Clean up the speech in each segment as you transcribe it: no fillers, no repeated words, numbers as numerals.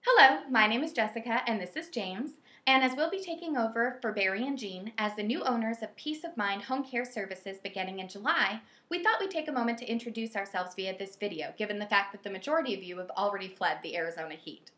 Hello, my name is Jessica and this is James, and as we'll be taking over for Barry and Jean as the new owners of Peace of Mind Home Care Services beginning in July, we thought we'd take a moment to introduce ourselves via this video, given the fact that the majority of you have already fled the Arizona heat.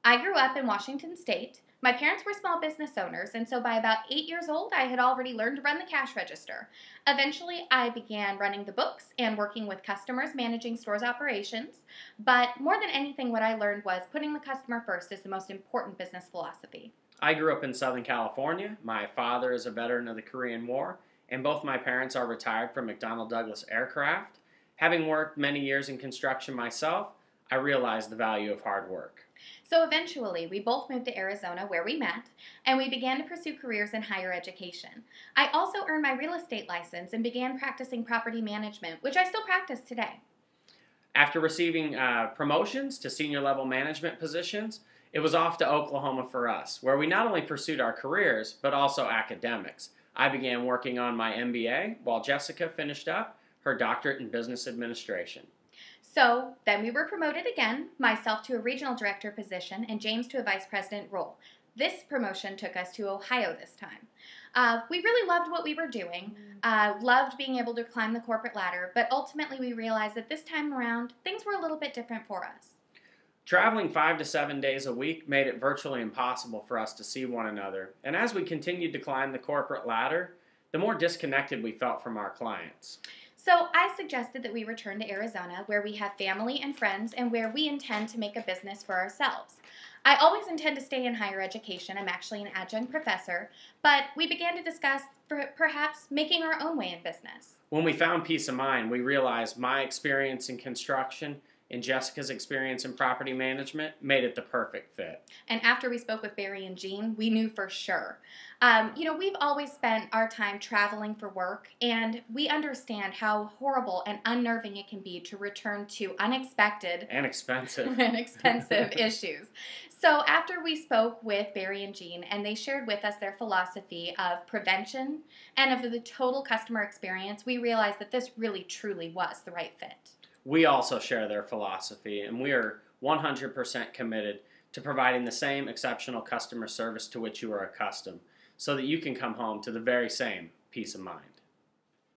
I grew up in Washington State. My parents were small business owners, and so by about 8 years old, I had already learned to run the cash register. Eventually, I began running the books and working with customers managing stores operations, but more than anything, what I learned was putting the customer first is the most important business philosophy. I grew up in Southern California. My father is a veteran of the Korean War, and both my parents are retired from McDonnell Douglas Aircraft. Having worked many years in construction myself, I realized the value of hard work. So eventually, we both moved to Arizona where we met, and we began to pursue careers in higher education. I also earned my real estate license and began practicing property management, which I still practice today. After receiving promotions to senior level management positions, it was off to Oklahoma for us, where we not only pursued our careers, but also academics. I began working on my MBA, while Jessica finished up her doctorate in business administration. So then we were promoted again, myself to a regional director position and James to a vice president role. This promotion took us to Ohio this time. We really loved what we were doing, loved being able to climb the corporate ladder, but ultimately we realized that this time around, things were a little bit different for us. Traveling 5 to 7 days a week made it virtually impossible for us to see one another, and as we continued to climb the corporate ladder, the more disconnected we felt from our clients. So I suggested that we return to Arizona, where we have family and friends and where we intend to make a business for ourselves. I always intend to stay in higher education. I'm actually an adjunct professor, but we began to discuss perhaps making our own way in business. When we found Peace of Mind, we realized my experience in construction and Jessica's experience in property management made it the perfect fit. And after we spoke with Barry and Jean, we knew for sure. We've always spent our time traveling for work, and we understand how horrible and unnerving it can be to return to unexpected and expensive issues. So after we spoke with Barry and Jean, and they shared with us their philosophy of prevention and of the total customer experience, we realized that this really truly was the right fit. We also share their philosophy, and we are 100% committed to providing the same exceptional customer service to which you are accustomed, so that you can come home to the very same peace of mind.